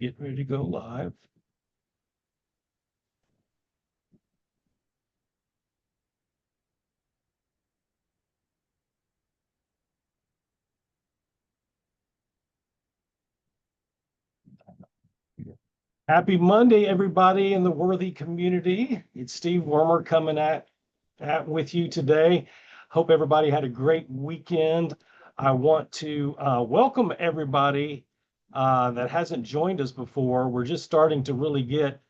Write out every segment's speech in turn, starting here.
Get ready to go live. Happy Monday, everybody in the Worthy community. It's Steve Wormer coming at with you today. Hope everybody had a great weekend. I want to welcome everybody that hasn't joined us before. We're just starting to really get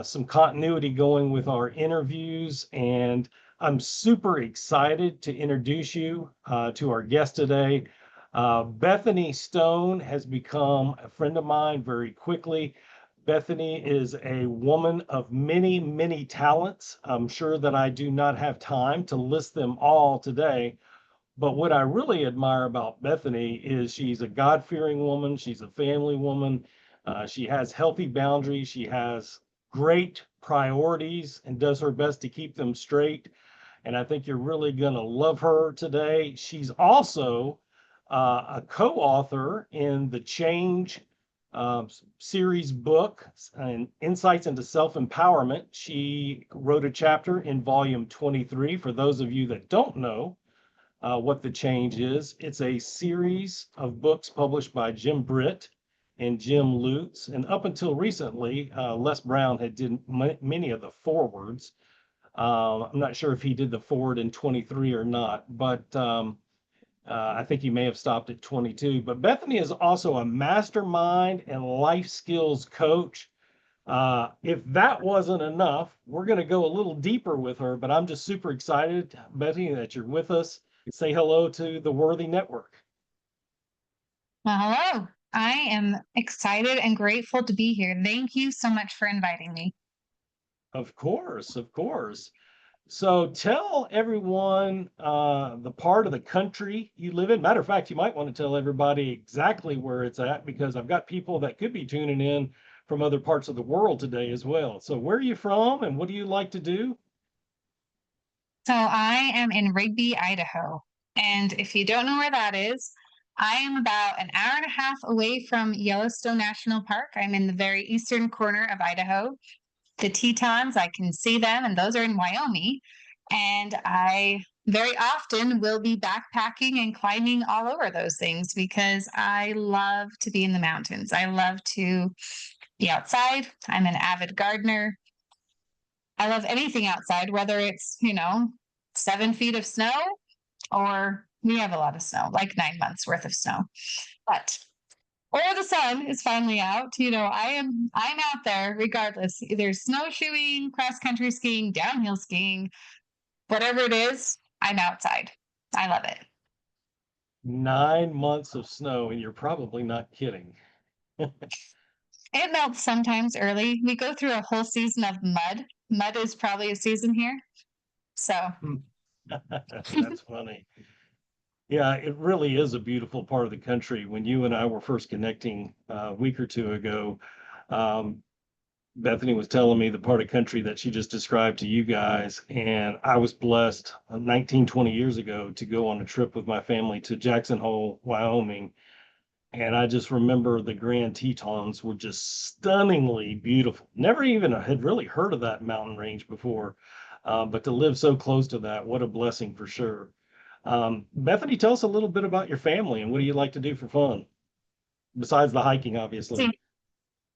some continuity going with our interviews, and I'm super excited to introduce you to our guest today. Bethany Stone has become a friend of mine very quickly. Bethany is a woman of many, many talents. I'm sure that I do not have time to list them all today. But what I really admire about Bethany is she's a God-fearing woman. She's a family woman. She has healthy boundaries. She has great priorities and does her best to keep them straight. And I think you're really going to love her today. She's also a co-author in the Change series book and Insights into Self-Empowerment. She wrote a chapter in volume 23. For those of you that don't know what the Change is, it's a series of books published by Jim Britt and Jim Lutz. And up until recently, Les Brown had did many of the forewords. I'm not sure if he did the forward in 23 or not, but I think he may have stopped at 22. But Bethany is also a mastermind and life skills coach. If that wasn't enough, we're going to go a little deeper with her, but I'm just super excited, Bethany, that you're with us. Say hello to the Worthy Network. Well, hello. I am excited and grateful to be here. Thank you so much for inviting me. Of course, of course. So tell everyone the part of the country you live in. Matter of fact, you might want to tell everybody exactly where it's at, because I've got people that could be tuning in from other parts of the world today as well. So where are you from and what do you like to do? So, I am in Rigby, Idaho. And if you don't know where that is, I am about an hour and a half away from Yellowstone National Park. I'm in the very eastern corner of Idaho. The Tetons, I can see them, and those are in Wyoming. And I very often will be backpacking and climbing all over those things because I love to be in the mountains. I love to be outside. I'm an avid gardener. I love anything outside, whether it's, 7 feet of snow, or we have a lot of snow, like 9 months worth of snow. But or the sun is finally out. I'm out there regardless, either snowshoeing, cross country skiing, downhill skiing, whatever it is, I'm outside. I love it. 9 months of snow, and you're probably not kidding. It melts sometimes early. We go through a whole season of mud. Mud is probably a season here. So That's funny. Yeah, it really is a beautiful part of the country. When you and I were first connecting a week or two ago, um, Bethany was telling me the part of country that she just described to you guys. And I was blessed 19, 20 years ago to go on a trip with my family to Jackson Hole, Wyoming. And I just remember the Grand Tetons were just stunningly beautiful. Never even had really heard of that mountain range before. But to live so close to that, what a blessing for sure. Bethany, tell us a little bit about your family and what do you like to do for fun besides the hiking, obviously. see,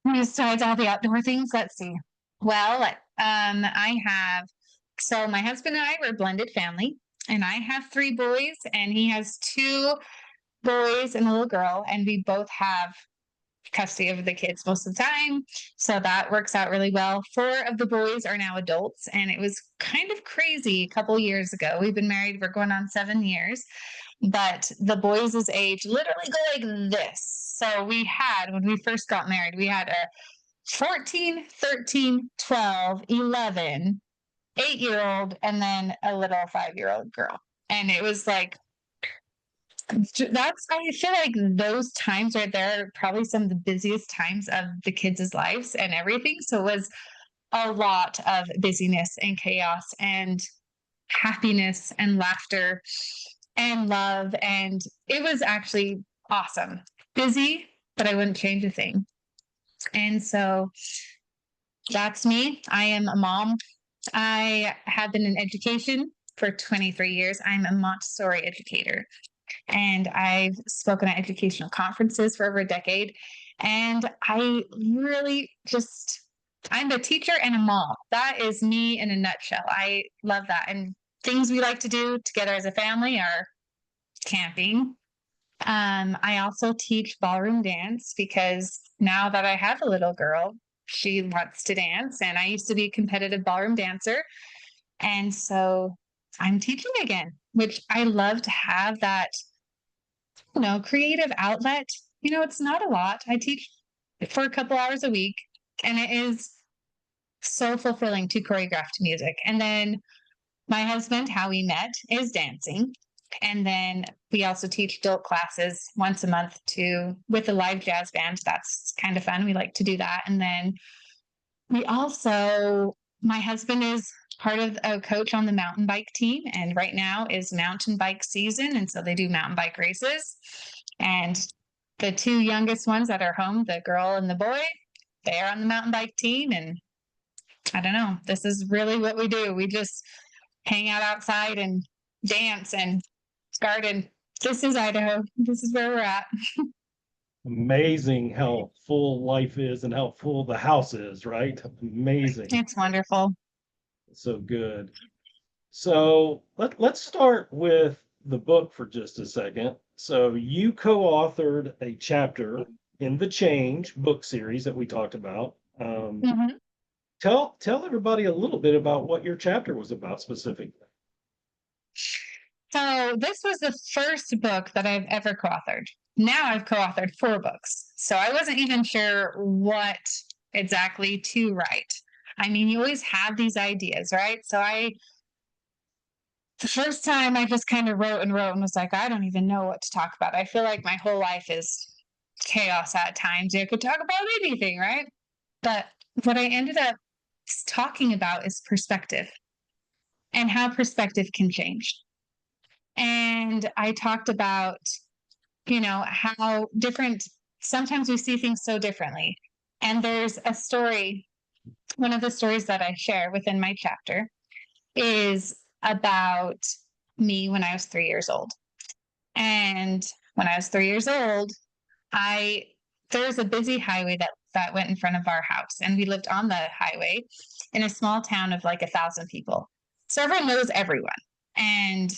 besides all the outdoor things, let's see. Well, I have so my husband and I were a blended family, and I have three boys, and he has two boys and a little girl, and we both have custody of the kids most of the time. So that works out really well. Four of the boys are now adults, and it was kind of crazy a couple years ago. We've been married, we're going on 7 years, but the boys' age literally go like this. So when we first got married, we had a 14, 13, 12, 11, 8 year old, and then a little 5 year old girl. And it was like, I feel like those times right there are probably some of the busiest times of the kids' lives and everything. So it was a lot of busyness and chaos and happiness and laughter and love. And it was actually awesome. Busy, but I wouldn't change a thing. And so that's me. I am a mom. I have been in education for 23 years. I'm a Montessori educator, and I've spoken at educational conferences for over a decade. And I really just, I'm a teacher and a mom. That is me in a nutshell. I love that. And things we like to do together as a family are camping. I also teach ballroom dance because now that I have a little girl, she wants to dance. And I used to be a competitive ballroom dancer. And so I'm teaching again, which I love to have that, creative outlet. It's not a lot. I teach for a couple hours a week, and it is so fulfilling to choreograph to music. And then my husband, how we met, is dancing. And then we also teach adult classes once a month too with a live jazz band. That's kind of fun. We like to do that. And then my husband is part of a coach on the mountain bike team. And right now is mountain bike season. And so they do mountain bike races. And the two youngest ones that are home, the girl and the boy, they are on the mountain bike team. And I don't know, this is really what we do. We just hang out outside and dance and garden. This is Idaho. This is where we're at. Amazing how full life is and how full the house is, right? Amazing. It's wonderful. So good. So let's start with the book for just a second. So you co-authored a chapter in the Change book series that we talked about. Mhm. Tell everybody a little bit about what your chapter was about specifically. So this was the first book that I've ever co-authored. Now I've co-authored 4 books. So I wasn't even sure what exactly to write. I mean, you always have these ideas, right? The first time I just kind of wrote and wrote and was like, I don't even know what to talk about. I feel like my whole life is chaos at times. You could talk about anything, right? But what I ended up talking about is perspective and how perspective can change. And I talked about, how different sometimes we see things so differently. And there's a story, one of the stories that I share within my chapter is about me when I was 3 years old. And when I was 3 years old, I there was a busy highway that went in front of our house, and we lived on the highway in a small town of like 1,000 people. So everyone knows everyone. And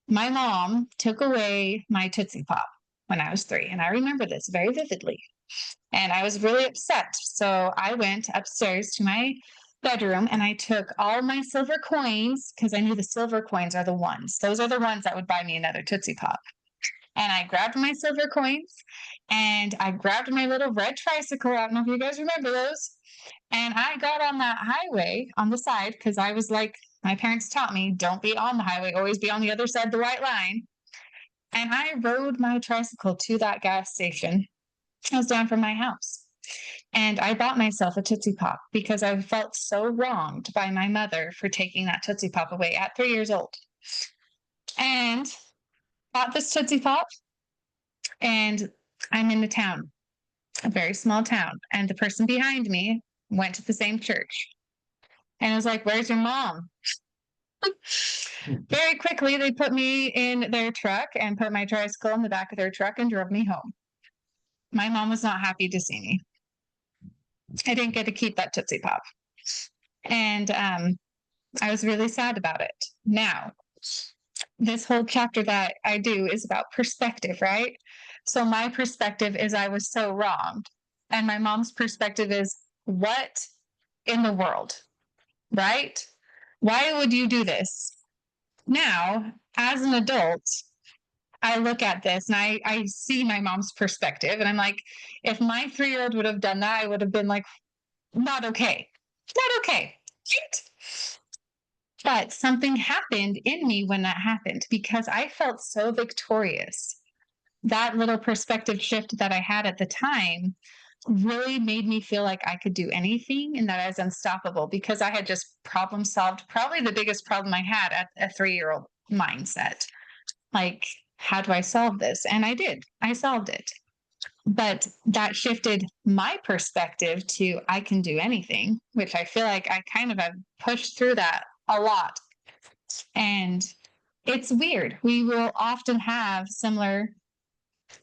my mom took away my Tootsie Pop when I was 3, and I remember this very vividly. And I was really upset. So I went upstairs to my bedroom and I took all my silver coins because I knew the silver coins are the ones. Those are the ones that would buy me another Tootsie Pop. And I grabbed my silver coins and I grabbed my little red tricycle. I don't know if you guys remember those. And I got on that highway on the side because I was like, my parents taught me, don't be on the highway, always be on the other side of the white line. And I rode my tricycle to that gas station. I was down from my house. And I bought myself a Tootsie Pop because I felt so wronged by my mother for taking that Tootsie Pop away at 3 years old. And bought this Tootsie Pop, and I'm in a town, a very small town. And the person behind me went to the same church. And I was like, where's your mom? Very quickly, they put me in their truck and put my tricycle in the back of their truck and drove me home. My mom was not happy to see me. I didn't get to keep that Tootsie Pop. And I was really sad about it. Now, this whole chapter that I do is about perspective, right? So my perspective is I was so wronged. And my mom's perspective is what in the world, right? Why would you do this? Now, as an adult, I look at this and I see my mom's perspective, and I'm like, if my 3-year-old would have done that, I would have been like, not okay. Not okay. Right? But something happened in me when that happened because I felt so victorious. That little perspective shift that I had at the time really made me feel like I could do anything and that I was unstoppable because I had just problem solved probably the biggest problem I had at a 3-year-old mindset. Like, how do I solve this? And I did. I solved it. But that shifted my perspective to I can do anything, which I feel like I kind of have pushed through that a lot. And it's weird. We will often have similar,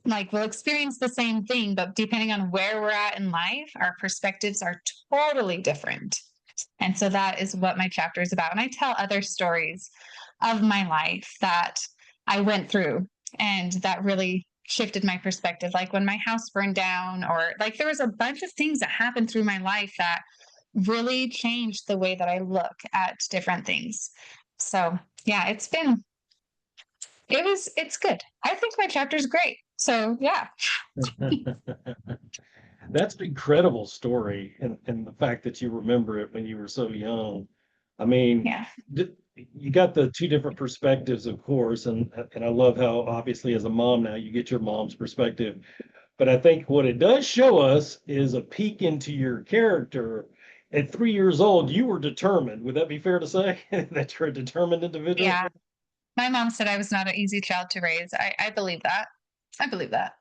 like we'll experience the same thing, but depending on where we're at in life, our perspectives are totally different. And so that is what my chapter is about. And I tell other stories of my life that I went through and that really shifted my perspective. Like when my house burned down, or like there was a bunch of things that happened through my life that really changed the way that I look at different things. So yeah, it's good. I think my chapter is great. So yeah. That's an incredible story, and the fact that you remember it when you were so young. I mean, Yeah. you got the two different perspectives, of course, and I love how obviously as a mom now you get your mom's perspective. But I think what it does show us is a peek into your character. At 3 years old, you were determined. Would that be fair to say that you're a determined individual? Yeah. My mom said I was not an easy child to raise. I believe that. I believe that.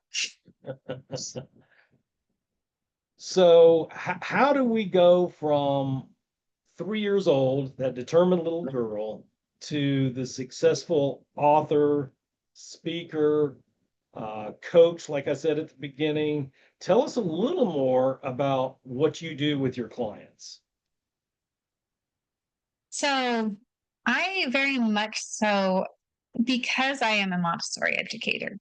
So, how do we go from 3 years old, that determined little girl, to the successful author, speaker, coach, like I said at the beginning? Tell us a little more about what you do with your clients. So I very much so, because I am a Montessori educator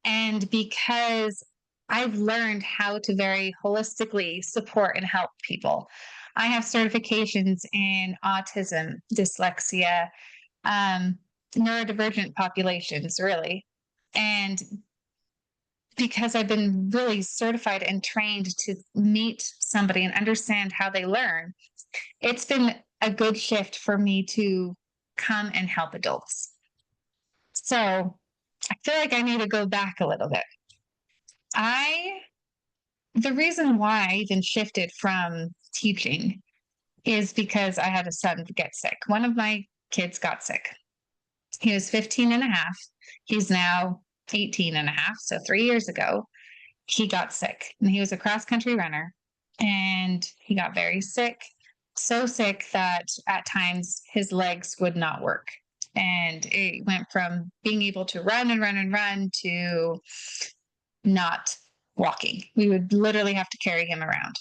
and because I've learned how to very holistically support and help people. I have certifications in autism, dyslexia, um, neurodivergent populations, really. And because I've been really certified and trained to meet somebody and understand how they learn, it's been a good shift for me to come and help adults. So I feel like I need to go back a little bit. I, the reason why I even shifted from teaching is because I had a son get sick. One of my kids got sick. He was 15 and a half. He's now 18 and a half. So 3 years ago, he got sick and he was a cross country runner and he got very sick, so sick that at times his legs would not work. And it went from being able to run and run and run to not walking. We would literally have to carry him around.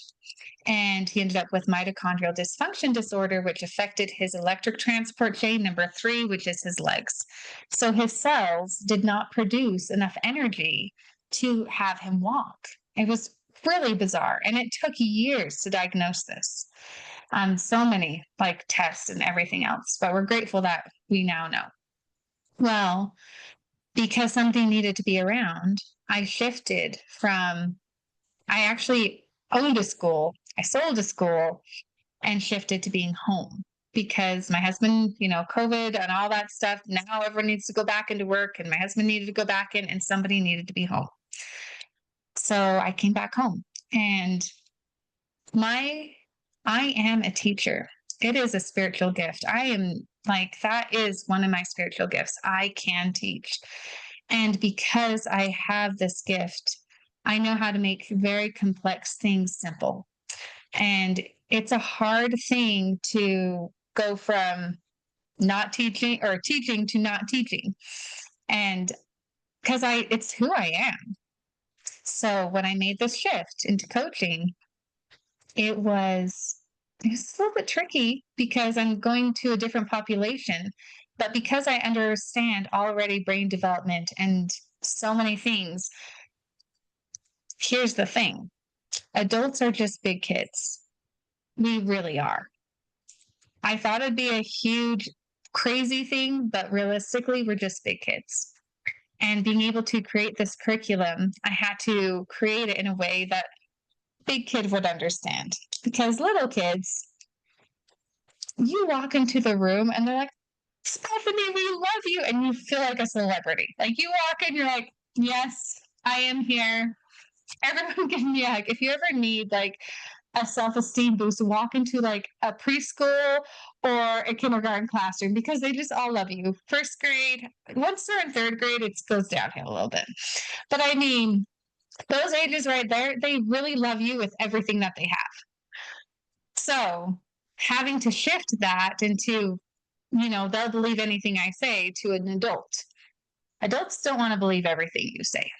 And he ended up with mitochondrial dysfunction disorder, which affected his electric transport chain, number three, which is his legs. So his cells did not produce enough energy to have him walk. It was really bizarre. And it took years to diagnose this. So many like tests and everything else, but we're grateful that we now know. Well, because something needed to be around, I shifted from, I actually owned a school, I sold a school, and shifted to being home because my husband, COVID and all that stuff. Now everyone needs to go back into work, and my husband needed to go back in, and somebody needed to be home. So I came back home, and my I am a teacher. It is a spiritual gift. I am like, that is one of my spiritual gifts. I can teach. And because I have this gift, I know how to make very complex things simple. And it's a hard thing to go from not teaching or teaching to not teaching. And because it's who I am. So when I made this shift into coaching, it was it was a little bit tricky because I'm going to a different population. But because I understand already brain development and so many things, here's the thing: adults are just big kids. We really are. I thought it'd be a huge, crazy thing, but realistically, we're just big kids. And being able to create this curriculum, I had to create it in a way that big kids would understand. Because little kids, you walk into the room and they're like, Stephanie, we love you. And you feel like a celebrity. Like you walk in, you're like, yes, I am here. Everyone can be like, if you ever need like a self-esteem boost, walk into like a preschool or a kindergarten classroom because they just all love you. First grade, once they're in third grade, it goes downhill a little bit. But I mean, Those ages right there, they really love you with everything that they have. So having to shift that into, they'll believe anything I say to an adult. Adults don't want to believe everything you say.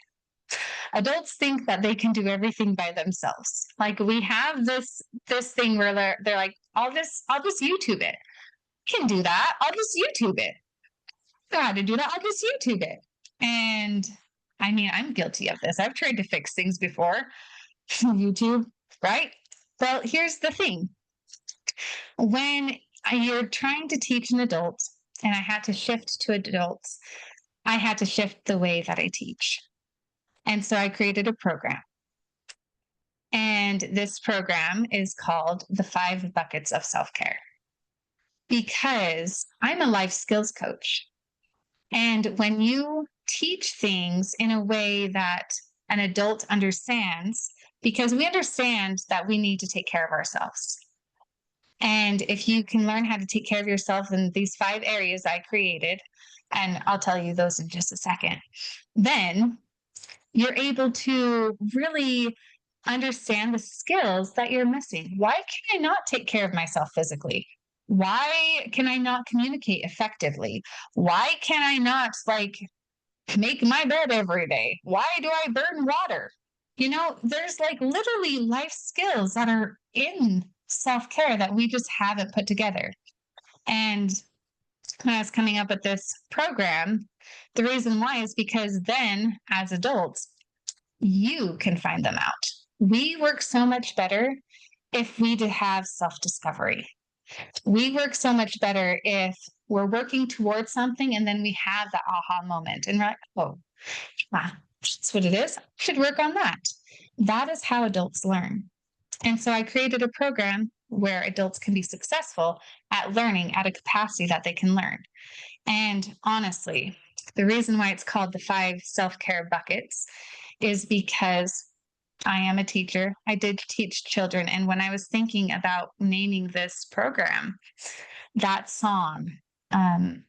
Adults think that they can do everything by themselves. Like we have this thing where they're like, I'll just YouTube it. I can do that. I'll just YouTube it. I know how to do that. I'll just YouTube it. And I mean, I'm guilty of this. I've tried to fix things before. YouTube, right? Well, here's the thing. When you're trying to teach an adult, and I had to shift to adults, I had to shift the way that I teach. And so I created a program. And this program is called the 5 Buckets of Self Care because I'm a life skills coach. And when you teach things in a way that an adult understands, because we understand that we need to take care of ourselves. And if you can learn how to take care of yourself in these 5 areas I created, and I'll tell you those in just a second, then you're able to really understand the skills that you're missing. Why can I not take care of myself physically? Why can I not communicate effectively? Why can I not make my bed every day? Why do I burn water? There's literally life skills that are in self care that we just haven't put together. And when I was coming up with this program, the reason why is because then as adults, you can find them out. We work so much better if we have self discovery. We work so much better if we're working towards something and then we have that aha moment and we're like, oh, wow, that's what it is. I should work on that. That is how adults learn. And so I created a program where adults can be successful at learning at a capacity that they can learn. And honestly, the reason why it's called the 5 self-care buckets is because I am a teacher. I did teach children. And when I was thinking about naming this program, that song, um,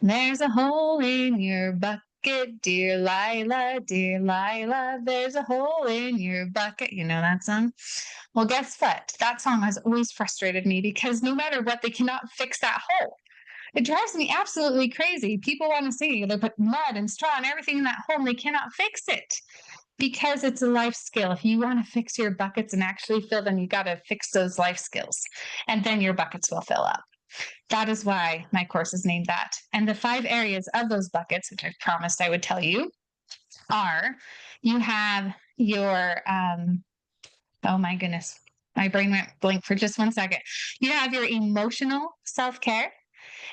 there's a hole in your bucket, dear Lila, there's a hole in your bucket. You know that song? Well, guess what? That song has always frustrated me because no matter what, they cannot fix that hole. It drives me absolutely crazy. People want to see they put mud and straw and everything in that hole and they cannot fix it because it's a life skill. If you want to fix your buckets and actually fill them, you got to fix those life skills and then your buckets will fill up. That is why my course is named that. And the 5 areas of those buckets, which I promised I would tell you, are you have your, oh my goodness, my brain went blank for just 1 second. You have your emotional self care.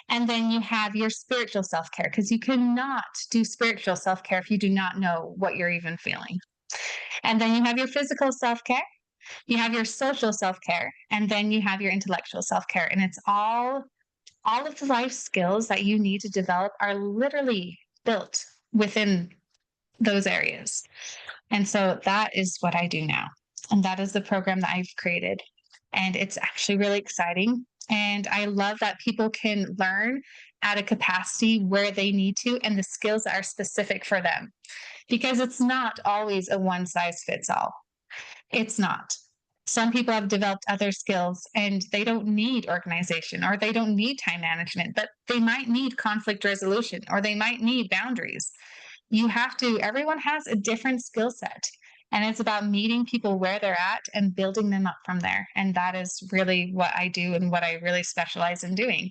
And then you have your spiritual self care, because you cannot do spiritual self care if you do not know what you're even feeling. And then you have your physical self care, you have your social self care, and then you have your intellectual self care. And it's all of the life skills that you need to develop are literally built within those areas. And so that is what I do now. And that is the program that I've created. And it's actually really exciting. And I love that people can learn at a capacity where they need to and the skills that are specific for them. Because it's not always a one size fits all. It's not. Some people have developed other skills and they don't need organization or they don't need time management, but they might need conflict resolution or they might need boundaries. Everyone has a different skill set. And it's about meeting people where they're at and building them up from there. And that is really what I do and what I really specialize in doing.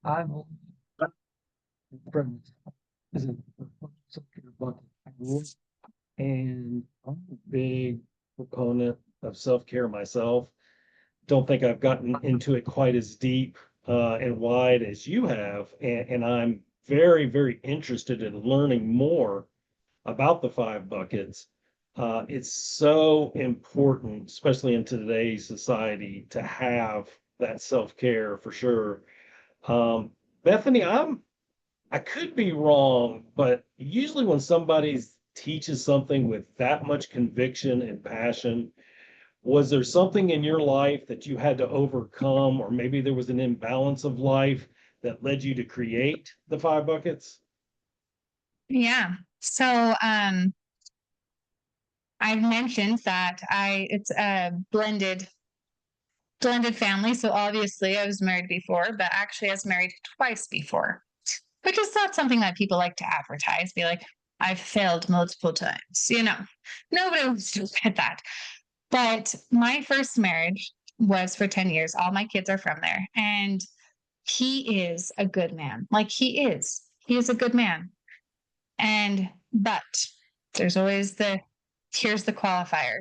I'm from is a self-care bucket. And I'm a big proponent of self-care myself. Don't think I've gotten into it quite as deep and wide as you have. And I'm very, very interested in learning more about the 5 buckets. It's so important, especially in today's society, to have that self-care for sure. Bethany, I could be wrong, but usually when somebody teaches something with that much conviction and passion, was there something in your life that you had to overcome, or maybe there was an imbalance of life that led you to create the 5 buckets? Yeah. So, I've mentioned that it's a blended family. So obviously I was married before, but actually I was married twice before, which is not something that people like to advertise, be like, I've failed multiple times. Nobody wants to admit that. But my first marriage was for 10 years. All my kids are from there. And he is a good man. Like he is a good man. But there's always here's the qualifier.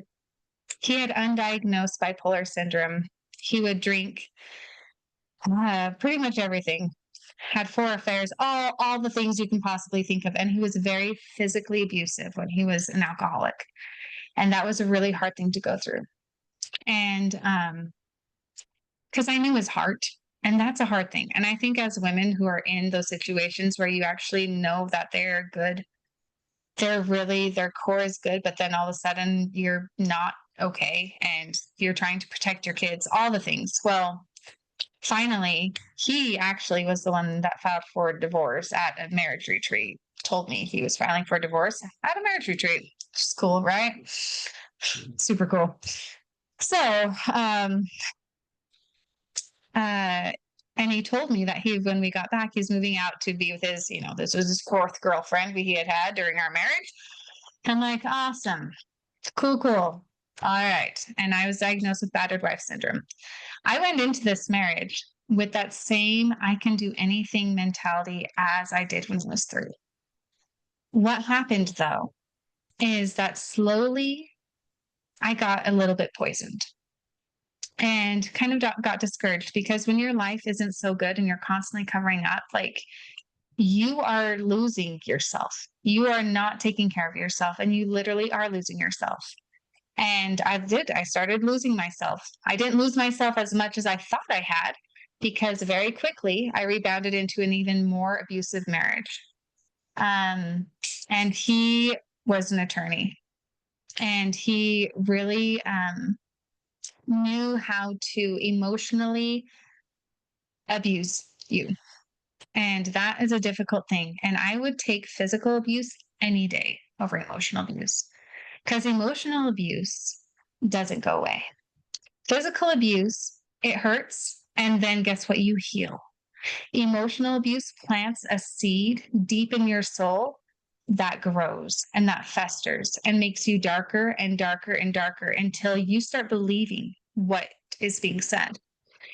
He had undiagnosed bipolar syndrome. He would drink pretty much everything, had 4 affairs, all the things you can possibly think of. And he was very physically abusive when he was an alcoholic. And that was a really hard thing to go through. And because I knew his heart, and that's a hard thing. And I think as women who are in those situations where you actually know that they're good, their core is good, but then all of a sudden you're not okay and you're trying to protect your kids, all the things. Well, finally, he actually was the one that filed for divorce at a marriage retreat. Told me he was filing for divorce at a marriage retreat. Which is cool, right? Super cool. So, and he told me that when we got back, he's moving out to be with this was his 4th girlfriend he had had during our marriage. I'm like, awesome. Cool, cool. All right. And I was diagnosed with battered wife syndrome. I went into this marriage with that same I can do anything mentality as I did when I was 3. What happened though is that slowly I got a little bit poisoned and kind of got discouraged, because when your life isn't so good and you're constantly covering up, like, you are losing yourself. You are not taking care of yourself, and you literally are losing yourself. And I started losing myself. I didn't lose myself as much as I thought I had, because very quickly I rebounded into an even more abusive marriage. And he was an attorney, and he really knew how to emotionally abuse you. And that is a difficult thing. And I would take physical abuse any day over emotional abuse, because emotional abuse doesn't go away. Physical abuse, it hurts. And then guess what? You heal. Emotional abuse plants a seed deep in your soul that grows and that festers and makes you darker and darker and darker until you start believing what is being said.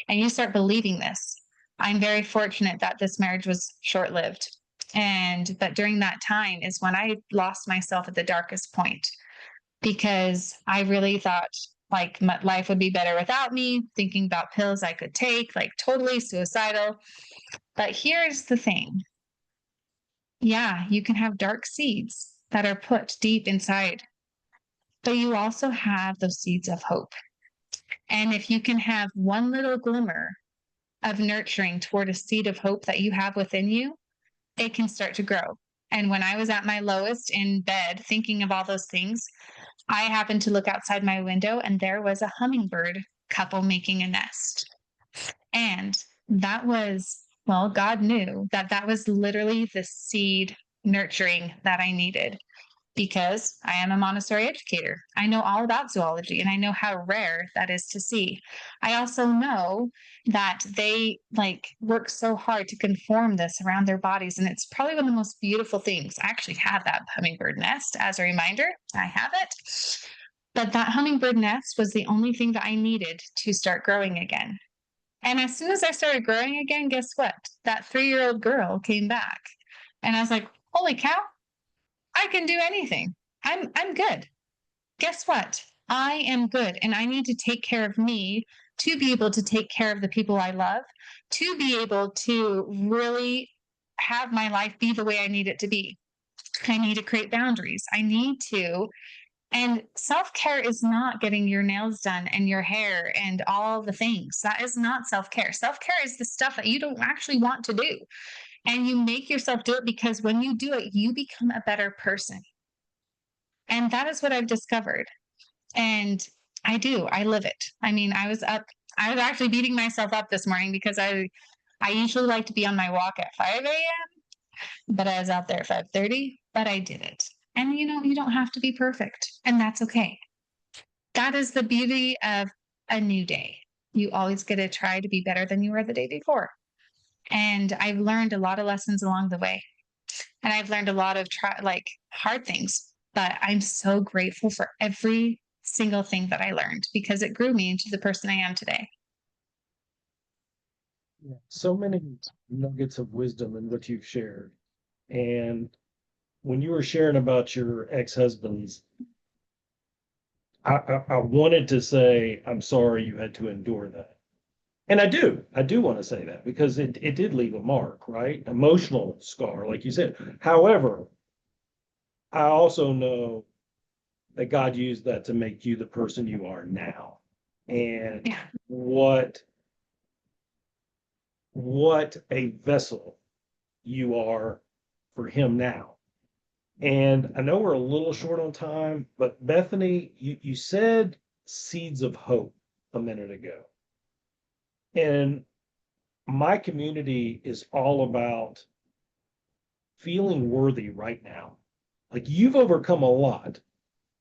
And you start believing this. I'm very fortunate that this marriage was short lived. But during that time is when I lost myself at the darkest point, because I really thought like my life would be better without me, thinking about pills I could take, like totally suicidal. But here's the thing. Yeah, you can have dark seeds that are put deep inside, but you also have those seeds of hope. And if you can have one little glimmer of nurturing toward a seed of hope that you have within you, it can start to grow. And when I was at my lowest in bed, thinking of all those things, I happened to look outside my window and there was a hummingbird couple making a nest. And that was, well, God knew that that was literally the seed nurturing that I needed, because I am a Montessori educator. I know all about zoology and I know how rare that is to see. I also know that they like work so hard to conform this around their bodies. And it's probably one of the most beautiful things. I actually have that hummingbird nest as a reminder. I have it. But that hummingbird nest was the only thing that I needed to start growing again. And as soon as I started growing again, guess what? That 3-year-old girl came back. And I was like, holy cow, I can do anything. I'm good. Guess what? I am good, and I need to take care of me to be able to take care of the people I love, to be able to really have my life be the way I need it to be. I need to create boundaries. I need to. And self care is not getting your nails done and your hair and all the things. That is not self care. Self care is the stuff that you don't actually want to do. And you make yourself do it because when you do it, you become a better person. And that is what I've discovered. And I do, I live it. I mean, I was actually beating myself up this morning because I usually like to be on my walk at 5 a.m., but I was out there at 5:30 but I did it. And you don't have to be perfect, and that's okay. That is the beauty of a new day. You always get to try to be better than you were the day before. And I've learned a lot of lessons along the way. And I've learned a lot of hard things, but I'm so grateful for every single thing that I learned because it grew me into the person I am today. Yeah, so many nuggets of wisdom in what you've shared. And when you were sharing about your ex-husbands, I wanted to say, I'm sorry you had to endure that. And I do want to say that because it did leave a mark, right? Emotional scar, like you said. However, I also know that God used that to make you the person you are now. And Yeah. what a vessel you are for him now. And I know we're a little short on time, but Bethany, you said seeds of hope a minute ago. And my community is all about feeling worthy right now. Like you've overcome a lot.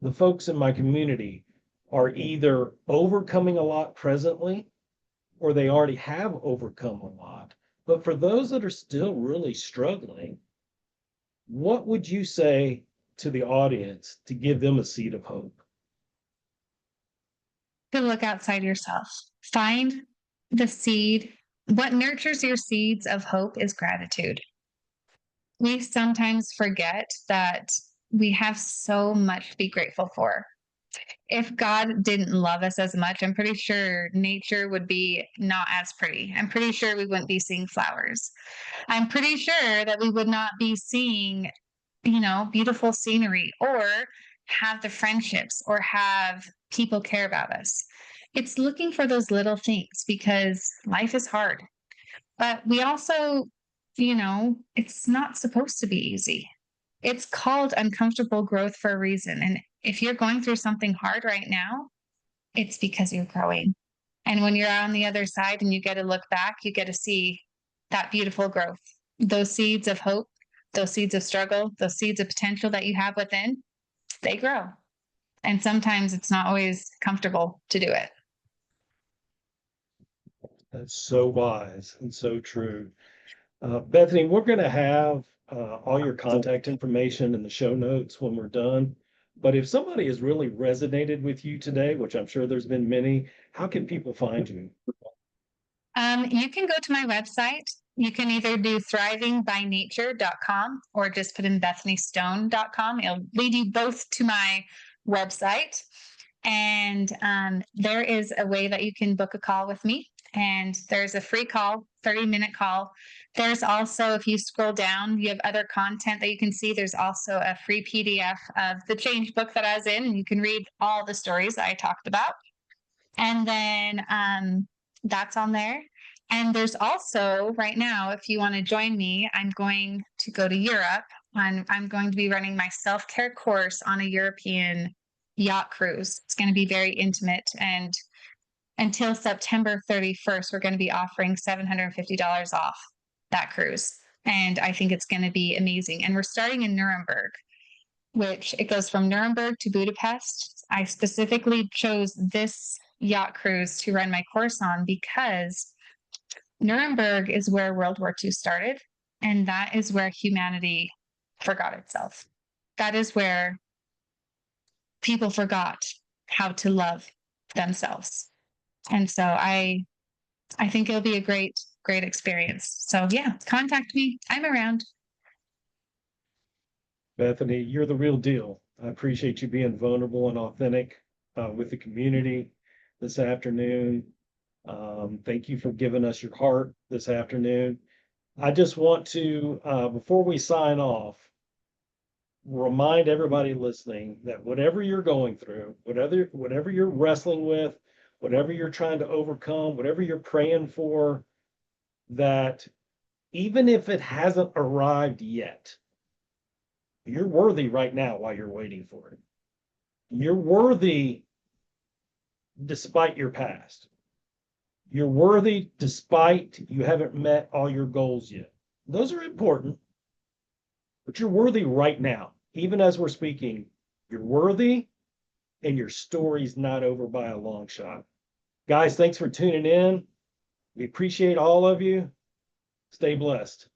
The folks in my community are either overcoming a lot presently or they already have overcome a lot. But for those that are still really struggling, what would you say to the audience to give them a seed of hope? To look outside yourself. Find the seed. What nurtures your seeds of hope is gratitude. We sometimes forget that we have so much to be grateful for. If God didn't love us as much, I'm pretty sure nature would be not as pretty. I'm pretty sure we wouldn't be seeing flowers. I'm pretty sure that we would not be seeing, beautiful scenery or have the friendships or have people care about us. It's looking for those little things because life is hard. But we also, it's not supposed to be easy. It's called uncomfortable growth for a reason. And if you're going through something hard right now, it's because you're growing. And when you're on the other side and you get to look back, you get to see that beautiful growth, those seeds of hope, those seeds of struggle, those seeds of potential that you have within, they grow. And sometimes it's not always comfortable to do it. That's so wise and so true. Bethany, we're going to have all your contact information in the show notes when we're done. But if somebody has really resonated with you today, which I'm sure there's been many, how can people find you? You can go to my website. You can either do thrivingbynature.com or just put in bethanystone.com. It'll lead you both to my website. And there is a way that you can book a call with me. And there's a free call, 30-minute call. There's also, if you scroll down, you have other content that you can see. There's also a free PDF of the change book that I was in, and you can read all the stories that I talked about. And then that's on there. And there's also right now, if you want to join me, I'm going to go to Europe. I'm going to be running my self-care course on a European yacht cruise. It's going to be very intimate. And until September 31st, we're going to be offering $750 off that cruise. And I think it's going to be amazing. And we're starting in Nuremberg, which it goes from Nuremberg to Budapest. I specifically chose this yacht cruise to run my course on because Nuremberg is where World War II started, and that is where humanity forgot itself. That is where people forgot how to love themselves. And so I think it'll be a great experience. So yeah, contact me. I'm around. Bethany, you're the real deal. I appreciate you being vulnerable and authentic with the community this afternoon. Thank you for giving us your heart this afternoon. I just want to, before we sign off, remind everybody listening that whatever you're going through, whatever you're wrestling with, whatever you're trying to overcome, whatever you're praying for, that even if it hasn't arrived yet, you're worthy right now while you're waiting for it. You're worthy despite your past. You're worthy despite you haven't met all your goals yet. Those are important. but you're worthy right now. Even as we're speaking, you're worthy and your story's not over by a long shot. Guys, thanks for tuning in. We appreciate all of you. Stay blessed.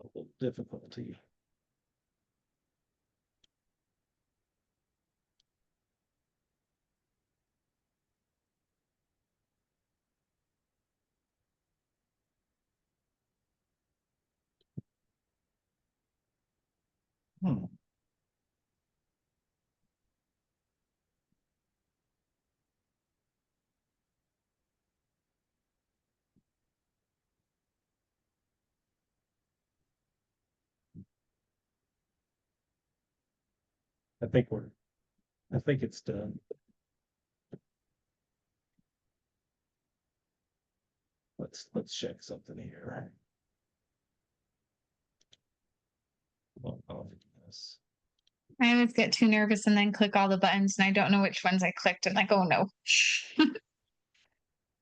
A little difficulty. Hmm. I think it's done. Let's check something here. Yes. I always get too nervous and then click all the buttons and I don't know which ones I clicked and like, oh no.